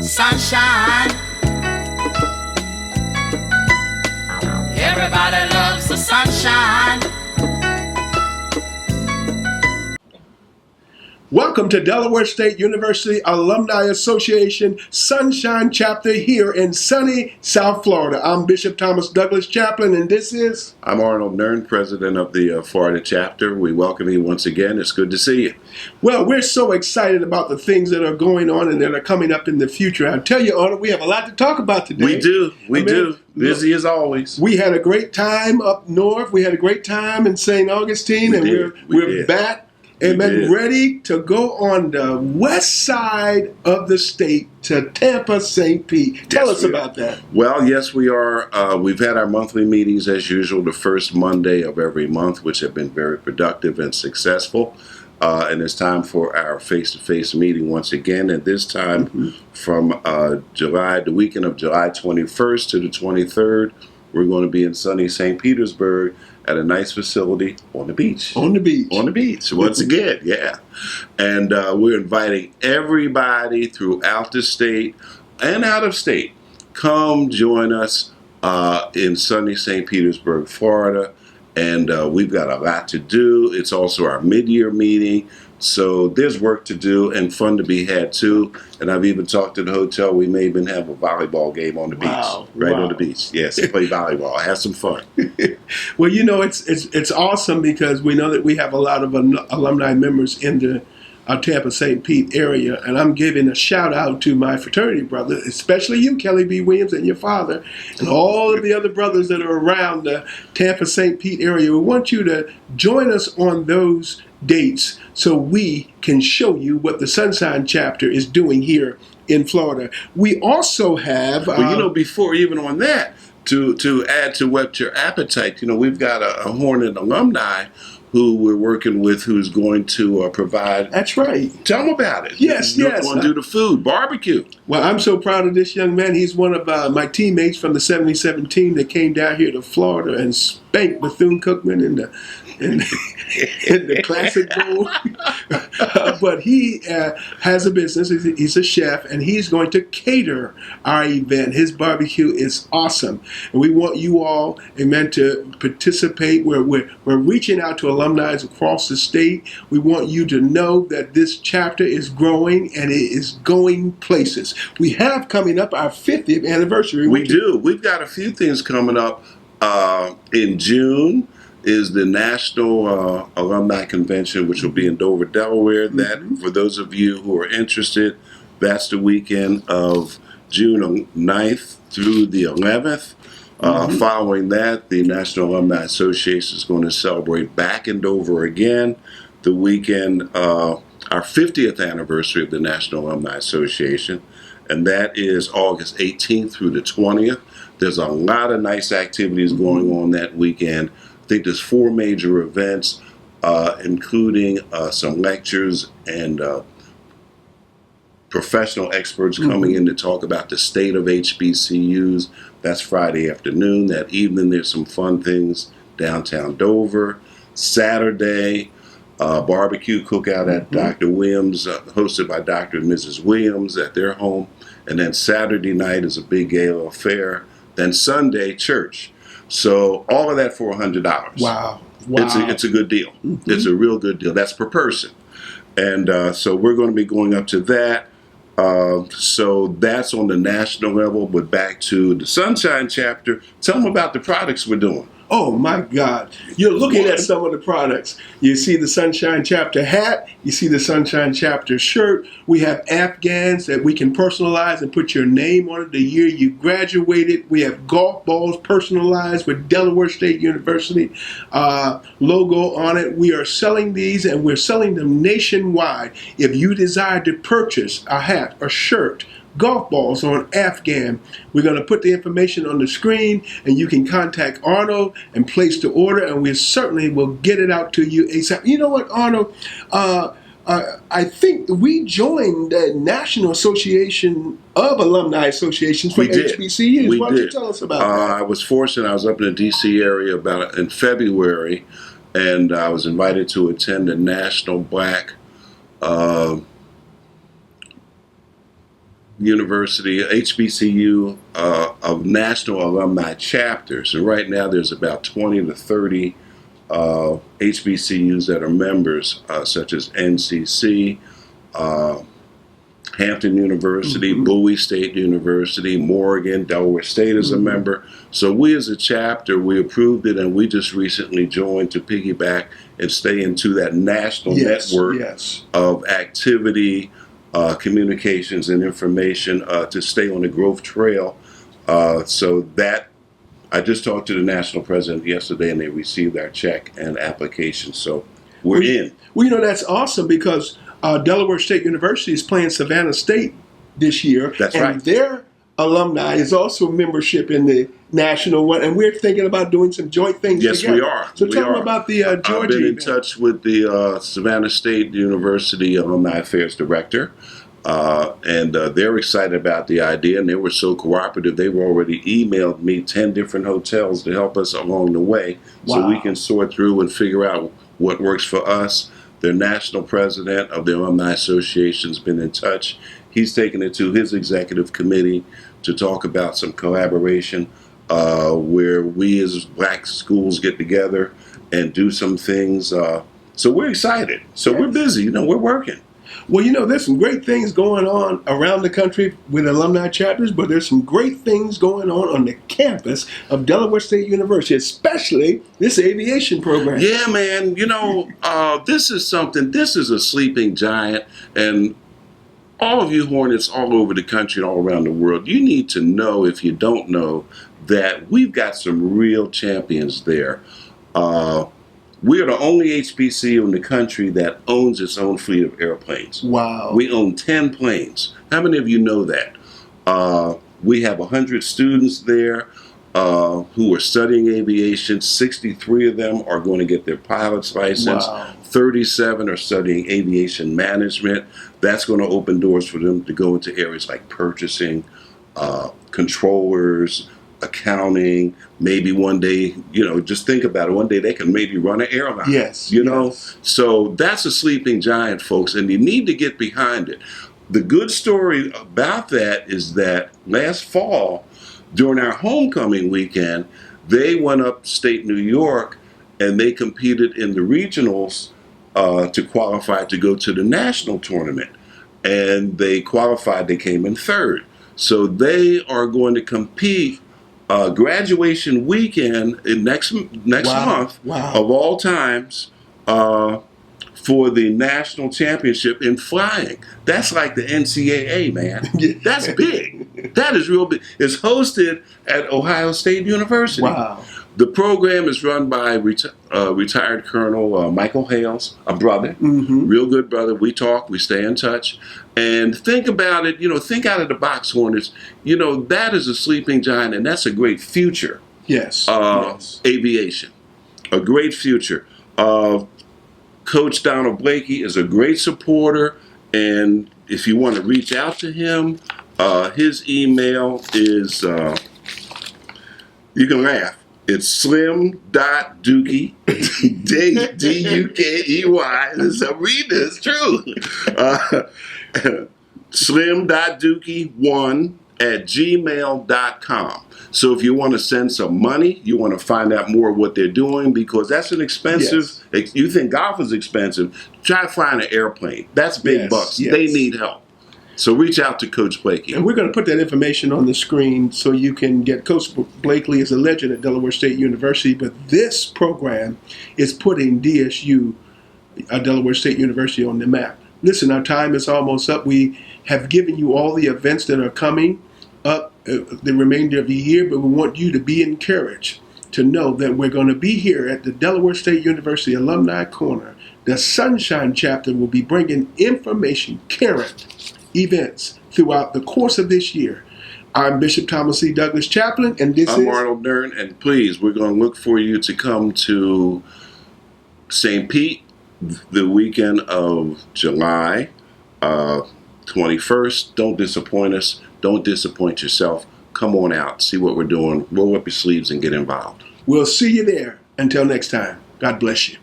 sunshine. Everybody loves the sunshine. Welcome to Delaware State University Alumni Association Sunshine Chapter here in sunny South Florida. I'm Bishop Thomas Douglas Chaplain, and this is... I'm Arnold Nern, president of the Florida chapter. We welcome you once again. It's good to see you. Well, we're so excited about the things that are going on and that are coming up in the future. I'll tell you, Arnold, we have a lot to talk about today. We do. We do. Busy as always. We had a great time up north. We had a great time in St. Augustine, we're back. Amen. Ready to go on the west side of the state to Tampa, St. Pete. Tell us about that. Well, yes, we are. We've had our monthly meetings as usual, the first Monday of every month, which have been very productive and successful. And it's time for our face-to-face meeting once again. And this time from the weekend of July 21st to the 23rd, we're going to be in sunny St. Petersburg at a nice facility on the beach. On the beach. On the beach, once again, yeah. And we're inviting everybody throughout the state and out of state. Come join us in sunny St. Petersburg, Florida. And we've got a lot to do. It's also our mid-year meeting. So there's work to do and fun to be had too. And I've even talked to the hotel. We may even have a volleyball game on the beach. On the beach. Yes, play volleyball. Have some fun. Well, you know, it's awesome because we know that we have a lot of alumni members in the Tampa St. Pete area, and I'm giving a shout out to my fraternity brother, especially you, Kelly B. Williams, and your father, and all of the other brothers that are around the Tampa St. Pete area. We want you to join us on those dates so we can show you what the Sunshine Chapter is doing here in Florida. We also have... before even on that, to add to whet your appetite, we've got a Hornet alumni who we're working with, who's going to provide... That's right. Tell them about it. Yes. Going to do the food, barbecue. Well, I'm so proud of this young man. He's one of my teammates from the 77 team that came down here to Florida and spanked Bethune-Cookman in the Classic Bowl. But he has a business. He's a chef, and he's going to cater our event. His barbecue is awesome. And we want you all, amen, to participate. We're reaching out to alumni across the state. We want you to know that this chapter is growing, and it is going places. We have coming up our 50th anniversary. We do. We've got a few things coming up in June. Is the National Alumni Convention, which will be in Dover, Delaware. That, for those of you who are interested, that's the weekend of June 9th through the 11th. Following that, the National Alumni Association is going to celebrate back in Dover again the weekend, our 50th anniversary of the National Alumni Association, and that is August 18th through the 20th. There's a lot of nice activities going on that weekend. I think there's 4 major events, including some lectures and professional experts coming in to talk about the state of HBCUs. That's Friday afternoon. That evening, there's some fun things downtown Dover. Saturday, barbecue cookout at Dr. Williams, hosted by Dr. and Mrs. Williams at their home. And then Saturday night is a big gala affair. Then Sunday, church. So all of that for $100. Wow. It's a good deal. It's a real good deal. That's per person. And so we're going to be going up to that. So that's on the national level. But back to the Sunshine Chapter. Tell them about the products we're doing. Oh my God. You're looking at some of the products. You see the Sunshine Chapter hat. You see the Sunshine Chapter shirt. We have Afghans that we can personalize and put your name on it the year you graduated. We have golf balls personalized with Delaware State University logo on it. We are selling these, and we're selling them nationwide. If you desire to purchase a hat, a shirt, golf balls on Afghan, we're going to put the information on the screen, and you can contact Arnold and place the order, and we certainly will get it out to you ASAP. You know what, Arnold? I think we joined the National Association of Alumni Associations for HBCUs. Why don't you tell us about that? I was fortunate. I was up in the D.C. area in February, and I was invited to attend the National Black University, HBCU, of national alumni chapters. And right now there's about 20 to 30 HBCUs that are members, such as NCC, Hampton University, Bowie State University, Morgan, Delaware State is a member. So we as a chapter, we approved it, and we just recently joined to piggyback and stay into that national network of activity, communications, and information to stay on the growth trail. So that, I just talked to the national president yesterday, and they received our check and application. So we're in. Well, that's awesome, because Delaware State University is playing Savannah State this year. That's and right. Their alumni is also membership in the national one, and we're thinking about doing some joint things Yes, together. we are. So tell them about the Georgia I've been in event. touch with the Savannah State University Alumni Affairs Director, and they're excited about the idea, and they were so cooperative. They've already emailed me 10 different hotels to help us along the way, so we can sort through and figure out what works for us. Their national president of the Alumni Association has been in touch. He's taken it to his executive committee to talk about some collaboration where we as black schools get together and do some things. So we're excited. So we're busy. We're working. Well, there's some great things going on around the country with alumni chapters, but there's some great things going on the campus of Delaware State University, especially this aviation program. Yeah, man. This is something, this is a sleeping giant, and all of you Hornets all over the country and all around the world, you need to know, if you don't know, that we've got some real champions there. We are the only HBCU in the country that owns its own fleet of airplanes. Wow. We own 10 planes. How many of you know that? We have 100 students there who are studying aviation. 63 of them are going to get their pilot's license. Wow. 37 are studying aviation management. That's going to open doors for them to go into areas like purchasing, controllers, accounting. Maybe one day, just think about it. One day they can maybe run an airline. Yes. So that's a sleeping giant, folks, and you need to get behind it. The good story about that is that last fall, during our homecoming weekend, they went upstate New York and they competed in the regionals to qualify to go to the national tournament. And they qualified, they came in third. So they are going to compete graduation weekend in next month of all times for the national championship in flying. That's like the NCAA, man. That's big. That is real big. It's hosted at Ohio State University. Wow. The program is run by retired Colonel Michael Hales, a brother, real good brother. We talk, we stay in touch. And think about it, think out of the box, Hornets. That is a sleeping giant, and that's a great future. Yes. Aviation. A great future. Coach Donald Blakey is a great supporter, and if you want to reach out to him, his email is, you can laugh. It's slim.dukey, D-U-K-E-Y. I'm reading this, true. slim.dukey1@gmail.com. So if you want to send some money, you want to find out more of what they're doing, because that's an expensive, you think golf is expensive, try flying an airplane. That's big bucks. They need help. So reach out to Coach Blakey. And we're going to put that information on the screen so you can get Coach Blakely as a legend at Delaware State University. But this program is putting DSU, Delaware State University, on the map. Listen, our time is almost up. We have given you all the events that are coming up the remainder of the year, but we want you to be encouraged to know that we're going to be here at the Delaware State University Alumni Corner. The Sunshine Chapter will be bringing information, current events throughout the course of this year. I'm Bishop Thomas C. Douglas Chaplain, and I'm Arnold Dern, and please, we're going to look for you to come to St. Pete the weekend of July 21st. Don't disappoint us. Don't disappoint yourself. Come on out, see what we're doing, roll up your sleeves and get involved. We'll see you there. Until next time, God bless you.